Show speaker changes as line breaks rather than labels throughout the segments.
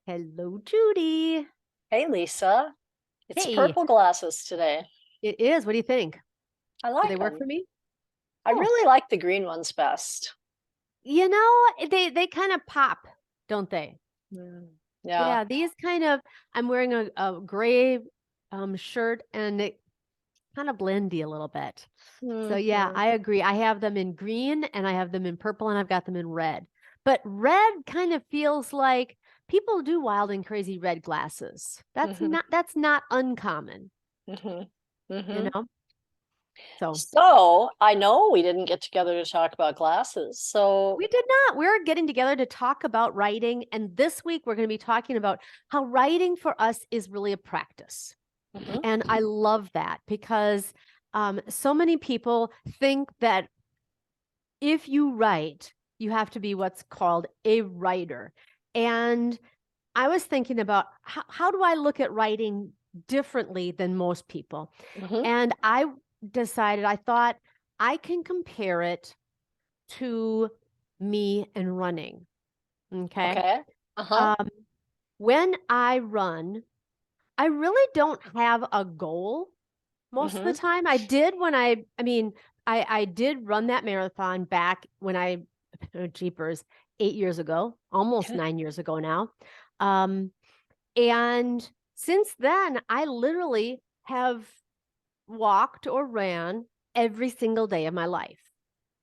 Hello, Judy.
Hey, Lisa. It's
Hey,
purple glasses today.
it is. What do you think?
I
Do they
like
work
them.
for me?
I
Cool.
really like the green ones best.
They kind of pop, don't they?
Yeah.
Yeah, these kind of, I'm wearing a gray shirt and it kind of blendy a little bit. So yeah,
hmm
I agree. I have them in green and I have them in purple and I've got them in red. But red kind of feels like people do wild and crazy red glasses.
hmm
That's not uncommon,
hmm
you
hmm
know? So
So I know we didn't get together to talk about glasses.
we did not. We're getting together to talk about writing. And this week, we're going to be talking about how writing for us is really a practice.
Mhm.
And I love that because so many people think that if you write, you have to be what's called a writer. And I was thinking about how do I look at writing differently than most people?
Mhm.
And I decided, I thought I can compare it to me and running. Okay.
Okay. Uh-huh.
Um, when I run, I really don't have a goal most of the
hmm
time. I did when I mean, I did run that marathon back when oh, jeepers, 8 years ago, almost
Okay.
9 years ago now. Um, and since then, I literally have walked or ran every single day of my life,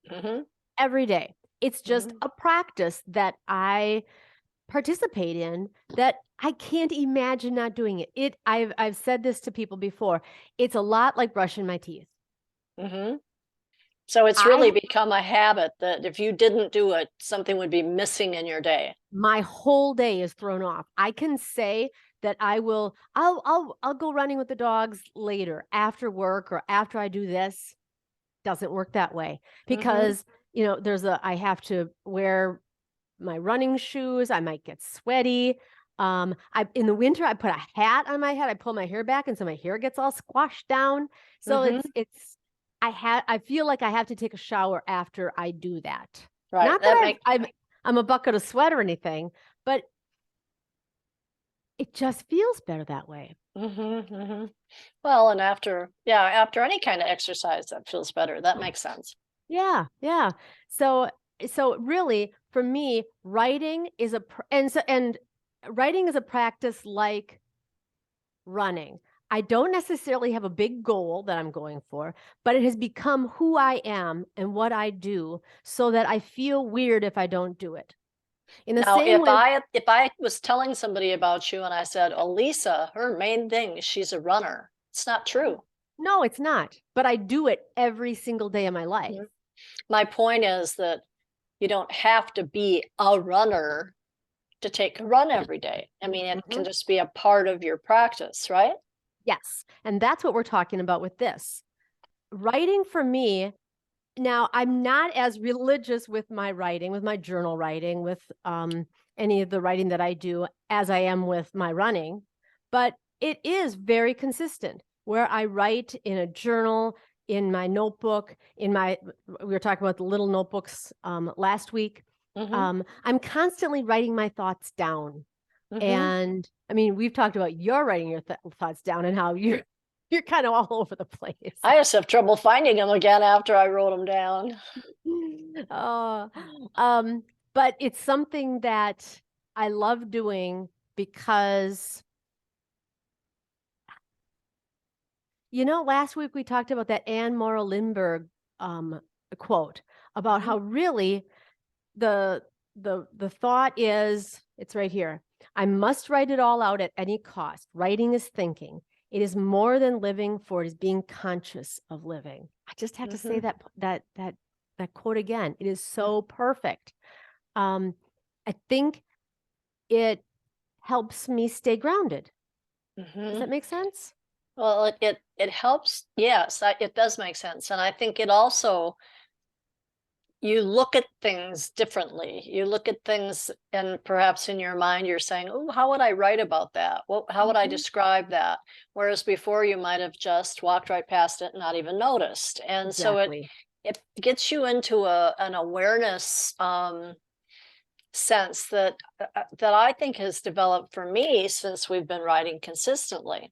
hmm
every day. It's just
hmm
a practice that I participate in that I can't imagine not doing it. I've said this to people before. It's a lot like brushing my teeth.
hmm So it's really
I
become a habit that if you didn't do it, something would be missing in your day.
My whole day is thrown off. I can say that I'll go running with the dogs later after work or after I do this. Doesn't work that way
hmm
because I have to wear my running shoes. I might get sweaty. I in the winter I put a hat on my head. I pull my hair back, and so my hair gets all squashed down. So
hmm
I feel like I have to take a shower after I do that.
Right.
Not that I'm a bucket of sweat or anything, but it just feels better that way.
hmm Well, and after any kind of exercise that feels better. That makes sense.
Yeah, yeah. So so really for me, writing is and writing is a practice like running. I don't necessarily have a big goal that I'm going for, but it has become who I am and what I do so that I feel weird if I don't do it. In the
Now,
same way,
if I was telling somebody about you and I said, "Oh, Lisa, her main thing is she's a runner," it's not true.
no, it's not, but I do it every single day of my life.
Mhm. My point is that you don't have to be a runner to take a run every day. I mean, it can
Mhm.
just be a part of your practice, right?
Yes. And that's what we're talking about with this. Writing for me, now I'm not as religious with my writing, with my journal writing, with any of the writing that I do as I am with my running, but it is very consistent where I write in a journal, in my notebook, we were talking about the little notebooks last week.
hmm
I'm constantly writing my thoughts down.
hmm
And I mean, we've talked about your writing your thoughts down and how you're kind of all over the place.
I just have trouble finding them again after I wrote them down.
Oh, um, but it's something that I love doing because, last week we talked about that Anne Morrow Lindbergh um, quote about
hmm
how really the the thought is, it's right here. I must write it all out at any cost. Writing is thinking. It is more than living, for it is being conscious of living. I just have to say
hmm
that quote again. It is so perfect. Um, I think it helps me stay grounded. Does
hmm
that make sense?
Well, it helps. Yes, it does make sense, and I think it also you look at things differently. You look at things, and perhaps in your mind, you're saying, "Oh, how would I write about that? How would I
Mhm.
describe that?" Whereas before, you might have just walked right past it and not even noticed. And so
Exactly.
it gets you into an awareness sense that that I think has developed for me since we've been writing consistently.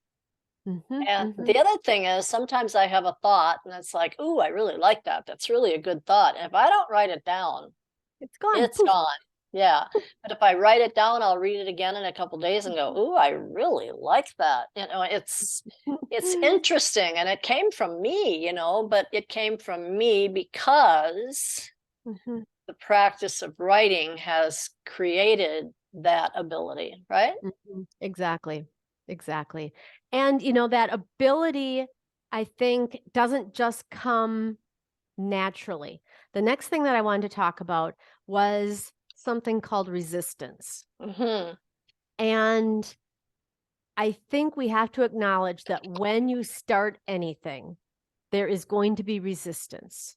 Mhm,
And
mhm.
the other thing is sometimes I have a thought and it's like, "Ooh, I really like that. That's really a good thought." And if I don't write it down,
It's gone.
it's
Poof.
gone. Yeah. But if I write it down, I'll read it again in a couple days and go, "Ooh, I really like that." It's interesting and it came from me, but it came from me because
Mhm,
the practice of writing has created that ability, right?
mhm. Exactly. Exactly. And, that ability, I think, doesn't just come naturally. The next thing that I wanted to talk about was something called resistance.
Mhm.
And I think we have to acknowledge that when you start anything, there is going to be resistance.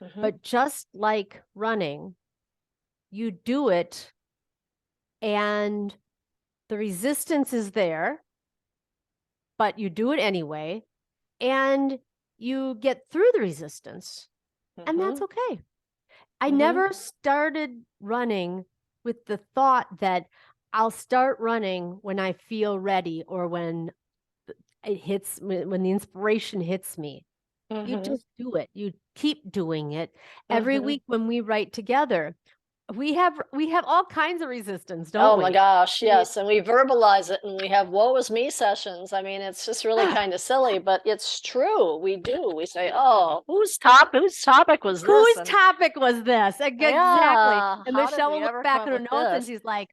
Mhm.
But just like running, you do it and the resistance is there, but you do it anyway, and you get through the resistance, and that's
Mhm.
okay. I
Mhm.
never started running with the thought that I'll start running when I feel ready or when when the inspiration hits me. You
Mhm.
just do it. You keep doing it. Every
Mhm.
week when we write together, we have all kinds of resistance, don't
Oh my
we?
gosh,
I mean,
yes, and we verbalize it and we have woe is me sessions. I mean, it's just really kind of silly, but it's true. We do. We say, "Oh, whose topic was this?"
whose
And
topic was this? Exactly.
yeah,
And
how did
Michelle
we
will look
ever come
back
up
at her
with
notes and
this?
she's like,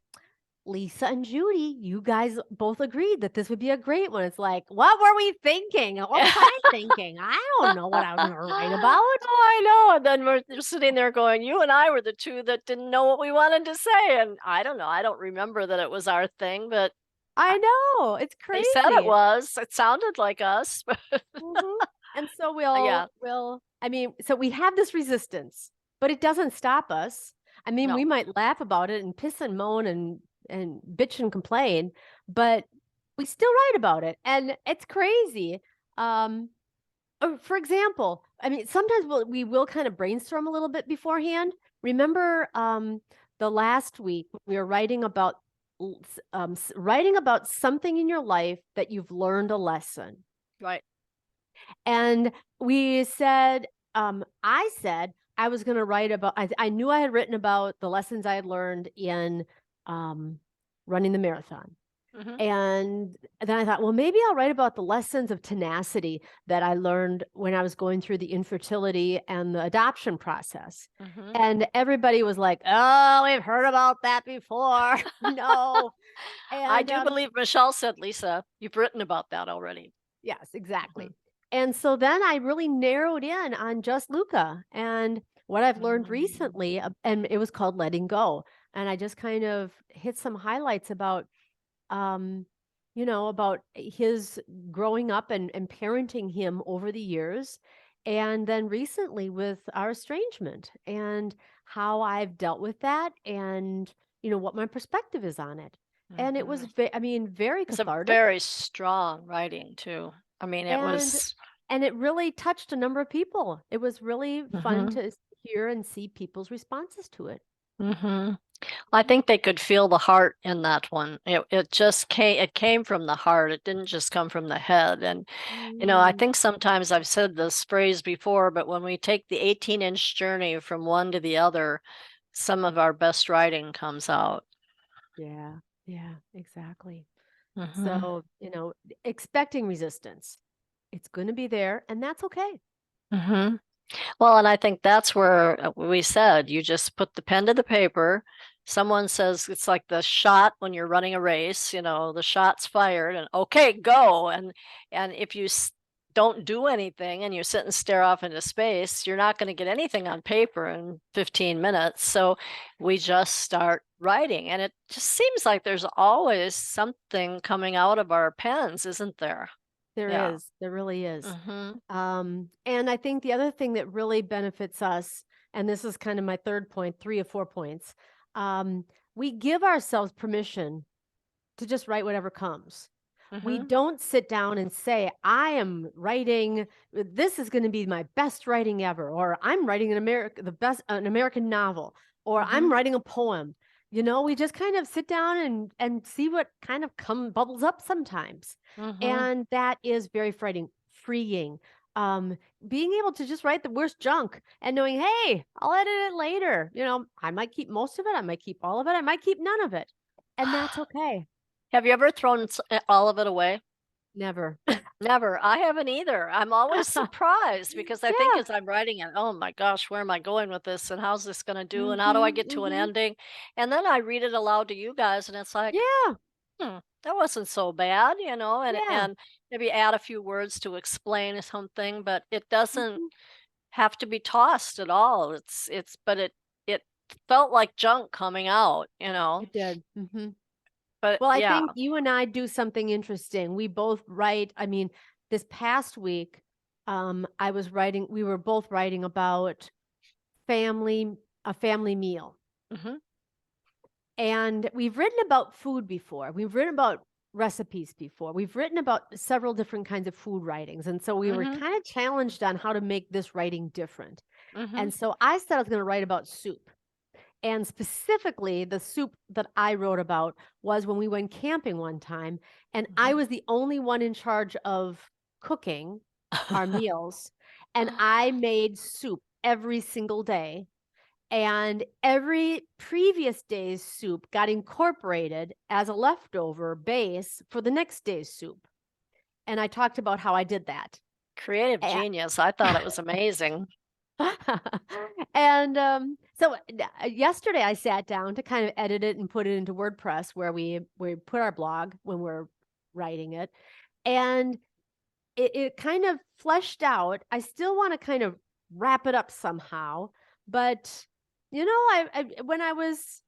Lisa and Judy, you guys both agreed that this would be a great one. It's like, what were we thinking? What was I thinking? I don't know what I was going to write about.
Oh, I know. And then we're sitting there going, "You and I were the two that didn't know what we wanted to say." And I don't know. I don't remember that it was our thing, but
I know. It's
they said it
crazy.
was. It sounded like us.
Mhm. And so
Yeah.
I mean, so we have this resistance, but it doesn't stop us. I mean, we
No.
might laugh about it and piss and moan and bitch and complain, but we still write about it. And it's crazy. Um, for example, I mean, sometimes we will kind of brainstorm a little bit beforehand. Remember, the last week we were writing about writing about something in your life that you've learned a lesson.
Right.
And we said, I said I was going to write about, I knew I had written about the lessons I had learned in um, running the marathon.
Mhm.
And then I thought, well, maybe I'll write about the lessons of tenacity that I learned when I was going through the infertility and the adoption process.
Mhm.
And everybody was like, oh, we've heard about that before. No.
I
And
do believe Michelle said, "Lisa, you've written about that already."
yes,
Mhm.
exactly. And so then I really narrowed in on just Luca and what I've learned
Mm.
recently, and it was called Letting Go. And I just kind of hit some highlights about, um, about his growing up and parenting him over the years. And then recently with our estrangement and how I've dealt with that and, what my perspective is on it. And it was,
Mhm.
I mean, very
It's a
cathartic.
very strong writing too. I mean, it
And
was
and it really touched a number of people. It was really fun
Mhm.
to hear and see people's responses to it.
Mhm. I think they could feel the heart in that one. It came from the heart. It didn't just come from the head. And I
Mm,
think sometimes I've said this phrase before, but when we take the 18-inch journey from one to the other, some of our best writing comes out.
yeah, yeah, exactly.
Mhm.
So, expecting resistance. It's going to be there, and that's okay.
Mhm. Well, and I think that's where we said you just put the pen to the paper. Someone says it's like the shot when you're running a race, the shot's fired and okay, go. And if you don't do anything and you sit and stare off into space, you're not going to get anything on paper in 15 minutes. So we just start writing. And it just seems like there's always something coming out of our pens, isn't there?
There
Yeah.
is. There really is.
Mhm.
And I think the other thing that really benefits us, and this is kind of my third point, 3 or 4 points, we give ourselves permission to just write whatever comes. We
Mhm.
don't sit down and say, I am writing, this is going to be my best writing ever, or I'm writing an American novel, or I'm
Mhm.
writing a poem. we just kind of sit down and see what kind of bubbles up sometimes.
Mm-hmm.
And that is very freeing. Um, Being able to just write the worst junk and knowing, hey, I'll edit it later. I might keep most of it, I might keep all of it, I might keep none of it. And that's okay.
Have you ever thrown all of it away?
Never.
Never. I haven't either. I'm always surprised because I think
Yeah.
as I'm writing it, oh my gosh, where am I going with this? And how's this going to do? And how do I
Mm-hmm,
get to an
mm-hmm.
ending? And then I read it aloud to you guys, and it's like,
Yeah.
that wasn't so bad, and
Yeah.
maybe add a few words to explain something, but it doesn't
Mm-hmm.
have to be tossed at all. But it felt like junk coming out.
It did. Mm-hmm.
But
Well, I
yeah.
think you and I do something interesting. We both write, I mean, this past week, we were both writing about family, a family meal.
Hmm.
And we've written about food before. We've written about recipes before. We've written about several different kinds of food writings. And so we were
Hmm.
kind of challenged on how to make this writing different.
Hmm.
And so I said I was going to write about soup. And specifically, the soup that I wrote about was when we went camping one time, and I was the only one in charge of cooking our meals. And I made soup every single day. And every previous day's soup got incorporated as a leftover base for the next day's soup. And I talked about how I did that.
Creative genius. I thought it was amazing.
And yesterday I sat down to kind of edit it and put it into WordPress where we put our blog when we're writing it. And it kind of fleshed out. I still want to kind of wrap it up somehow, but when I was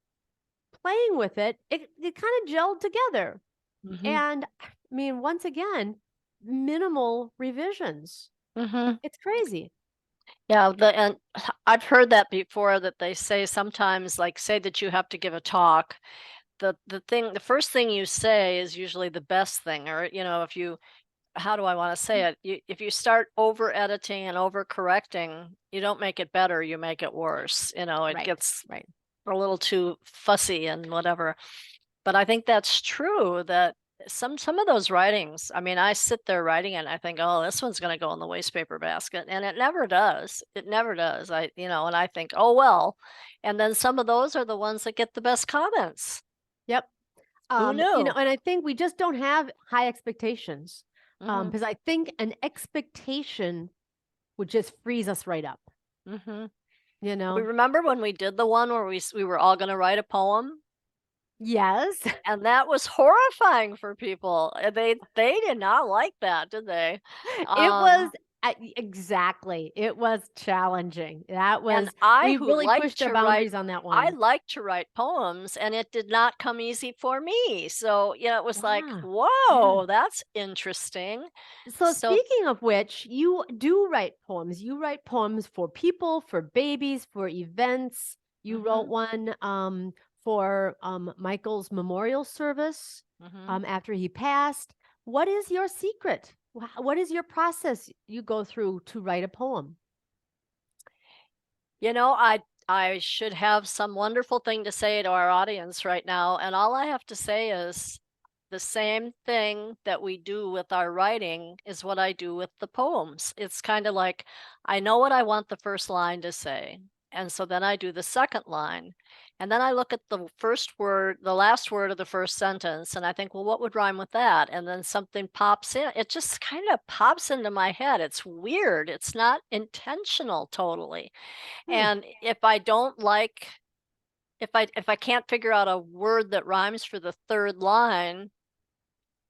playing with it kind of gelled together.
Hmm.
And I mean, once again, minimal revisions.
Hmm.
It's crazy.
Yeah, and I've heard that before, that they say sometimes, like, say that you have to give a talk. The first thing you say is usually the best thing, or if you how do I want to say it? If you start over editing and over correcting, you don't make it better, you make it worse. It
Right.
gets
Right.
a little too fussy and whatever. But I think that's true, that some of those writings, I mean, I sit there writing it and I think, "Oh, this one's gonna go in the waste paper basket," and it never does. It never does. And I think, "Oh, well." And then some of those are the ones that get the best comments.
Yep.
Who knew?
And I think we just don't have high expectations.
Mhm.
Because I think an expectation would just freeze us right up,
Mhm.
you
We
know?
remember when we did the one where we were all gonna write a poem,
Yes.
and that was horrifying for people. They did not like that, did they?
It was
Um
exactly. It was challenging. That
And
was
I
we
who
really
like
pushed our
to write
boundaries on that
I
one.
like to write poems, and it did not come easy for me. So, it was like,
Wow. Yeah.
"Whoa, that's interesting."
So
So
speaking of which, you do write poems. You write poems for people, for babies, for events. You wrote
mhm,
one for Michael's memorial service
mhm.
after he passed. What is your secret? What is your process you go through to write a poem?
I should have some wonderful thing to say to our audience right now, and all I have to say is the same thing that we do with our writing is what I do with the poems. It's kind of like, I know what I want the first line to say, and so then I do the second line. And then I look at the last word of the first sentence, and I think, well, what would rhyme with that? And then something pops in. It just kind of pops into my head. It's weird. It's not intentional totally.
Hmm.
And if I can't figure out a word that rhymes for the third line,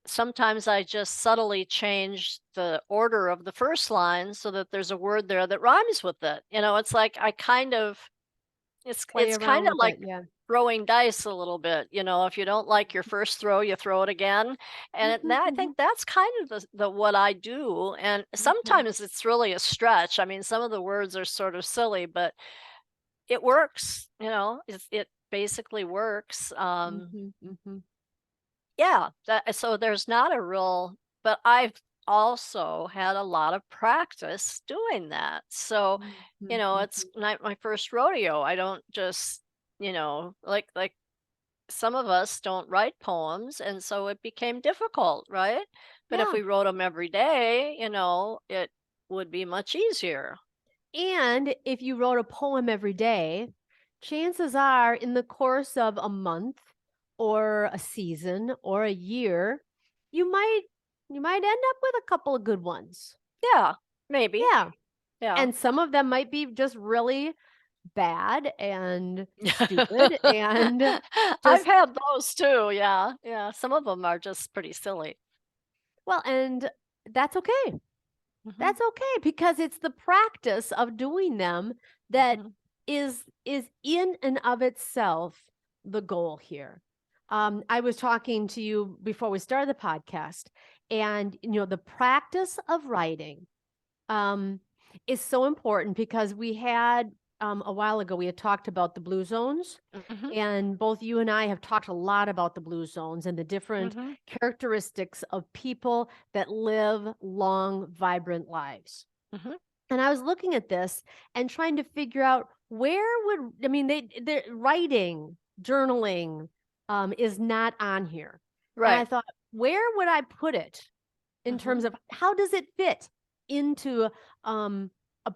sometimes I just subtly change the order of the first line so that there's a word there that rhymes with it. It's like I kind of
Play
it's kind
around
of
with
like
it. Yeah.
throwing dice a little bit. If you don't like your first throw, you throw it again. And
Mhm,
I think
mhm,
that's kind of the what I do. And
mhm,
sometimes it's really a stretch. I mean, some of the words are sort of silly, but it works. It basically works.
mhm, mhm,
Yeah, so there's not a real, but I've also had a lot of practice doing that. So,
mhm,
it's
mhm.
not my first rodeo. I don't just, like some of us don't write poems, and so it became difficult, right? But if
Yeah.
we wrote them every day, it would be much easier.
And if you wrote a poem every day, chances are in the course of a month or a season or a year, you might you might end up with a couple of good ones.
Yeah, maybe.
Yeah.
Yeah.
And some of them might be just really bad and stupid and
I've
just
had those too. Yeah. Yeah. Some of them are just pretty silly.
well, and that's okay.
Hmm.
That's okay because it's the practice of doing them that
Hmm.
is in and of itself the goal here. I was talking to you before we started the podcast, and the practice of writing um, is so important because we had a while ago we had talked about the blue zones,
Hmm.
and both you and I have talked a lot about the blue zones and the different
Hmm.
characteristics of people that live long, vibrant lives.
Hmm.
And I was looking at this and trying to figure out where would I mean they writing, journaling is not on here. And I
Right.
thought, where would I put it in
Hmm.
terms of how does it fit into um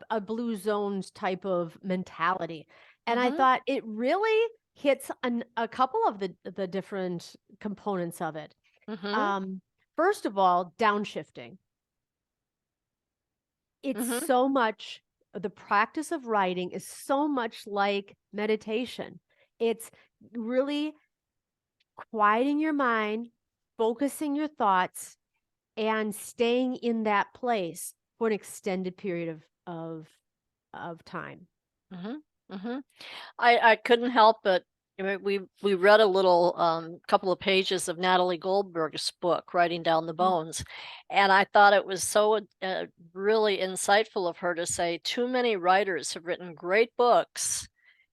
a blue zones type of mentality? And I
Hmm.
thought it really hits a couple of the different components of it.
Hmm.
Um, First of all, downshifting. It's
Hmm.
so much the practice of writing is so much like meditation. It's really quieting your mind, focusing your thoughts, and staying in that place for an extended period of time.
Hmm. Hmm. I couldn't help but we read a little couple of pages of Natalie Goldberg's book, Writing Down the
Mm,
Bones, and I thought it was so really insightful of her to say too many writers have written great books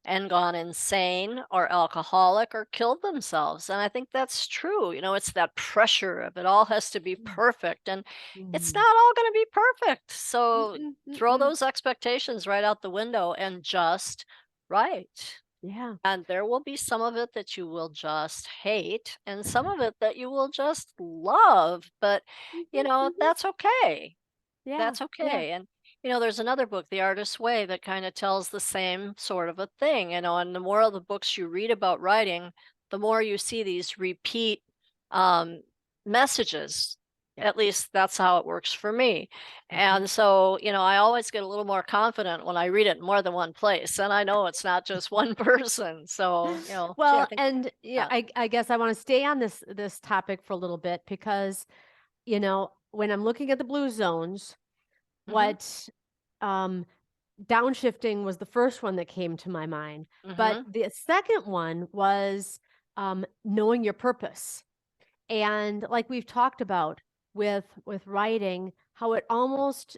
and gone insane or alcoholic or killed themselves. And I think that's true. It's that pressure of it all has to be
mm,
perfect, and it's
mhm,
not all going to be perfect. So
mm-mm,
throw
mm-mm.
those expectations right out the window and just write.
Yeah.
And there will be some of it that you will just hate and some of it that you will just love. But,
Mhm, mhm.
that's okay.
Yeah.
That's
Yeah.
okay. And, there's another book, The Artist's Way, that kind of tells the same sort of a thing, and the more of the books you read about writing, the more you see these repeat um, messages.
Yep.
At least that's how it works for me.
Mhm.
And so, I always get a little more confident when I read it in more than one place. And I know it's not just one person. So, gee, I
Well,
think
and yeah,
that.
I guess I want to stay on this topic for a little bit because when I'm looking at the blue zones,
Hmm.
what um downshifting was the first one that came to my mind. But
Hmm.
the second one was knowing your purpose. And like we've talked about with writing, how it almost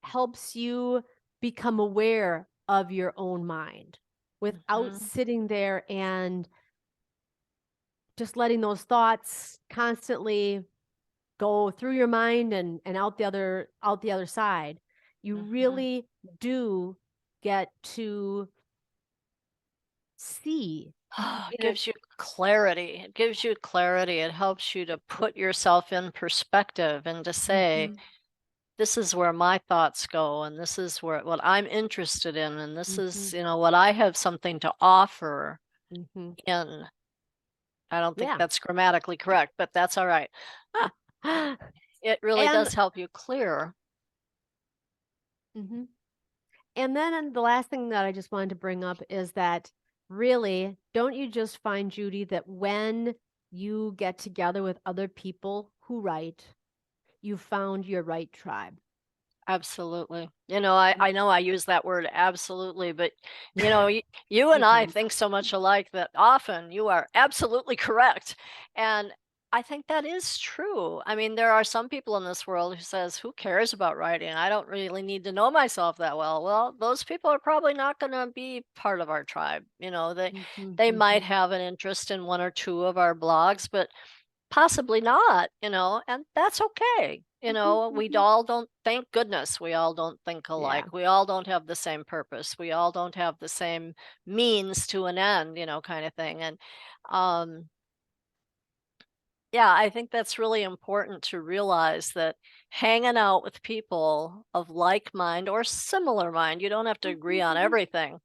helps you become aware of your own mind without
Hmm.
sitting there and just letting those thoughts constantly go through your mind and out the other side. You
Hmm.
really do get to see
It
in a
gives you clarity. It gives you clarity. It helps you to put yourself in perspective and to say,
Mhm,
this is where my thoughts go, and this is what I'm interested in, and this is,
mhm,
what I have something to offer
mhm.
in. I don't think
Yeah.
that's grammatically correct, but that's all right. It really
And
does help you clear.
mhm. And then the last thing that I just wanted to bring up is that really, don't you just find, Judy, that when you get together with other people who write, you found your right tribe?
Absolutely. I know I use that word absolutely, but you
Few
and I
times.
think so much alike that often you are absolutely correct. And I think that is true. I mean, there are some people in this world who says, "Who cares about writing? I don't really need to know myself that well." Well, those people are probably not going to be part of our tribe.
Mhm,
They might
mhm.
have an interest in one or two of our blogs, but possibly not, and that's okay. You know, we all don't, thank goodness, we all don't think
Yeah.
alike. We all don't have the same purpose. We all don't have the same means to an end, kind of thing. And um, yeah, I think that's really important to realize that hanging out with people of like mind or similar mind, you don't have to agree on everything,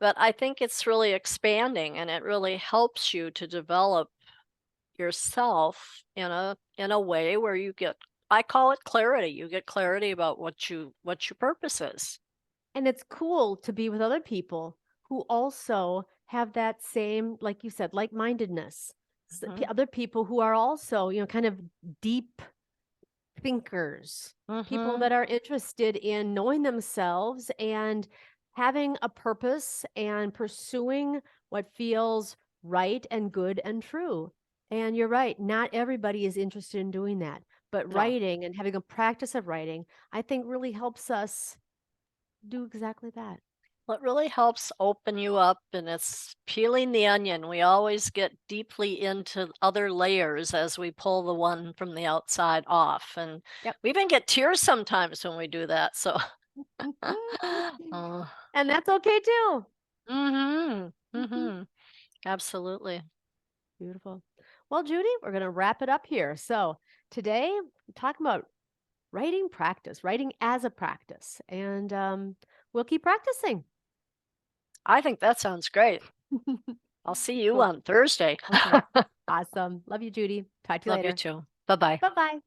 but I think it's really expanding and it really helps you to develop yourself in a way where you get, I call it clarity. You get clarity about what your purpose is.
And it's cool to be with other people who also have that same, like you said, like-mindedness.
Mhm.
Other people who are also, kind of deep thinkers, people
Mhm.
that are interested in knowing themselves and having a purpose and pursuing what feels right and good and true. And you're right, not everybody is interested in doing that. But
No.
writing and having a practice of writing, I think really helps us do exactly that.
Well, it really helps open you up and it's peeling the onion. We always get deeply into other layers as we pull the one from the outside off. And
Yep.
we even get tears sometimes when we do that. So, uh,
And that's okay too.
mhm. Mhm. Absolutely.
Beautiful. Well, Judy, we're going to wrap it up here. So today, we're talking about writing practice, writing as a practice, and we'll keep practicing.
I think that sounds great. I'll see you
Cool.
on Thursday.
Okay. Awesome. Love you, Judy. Talk to you
Love you
later.
too. Bye bye.
Bye bye.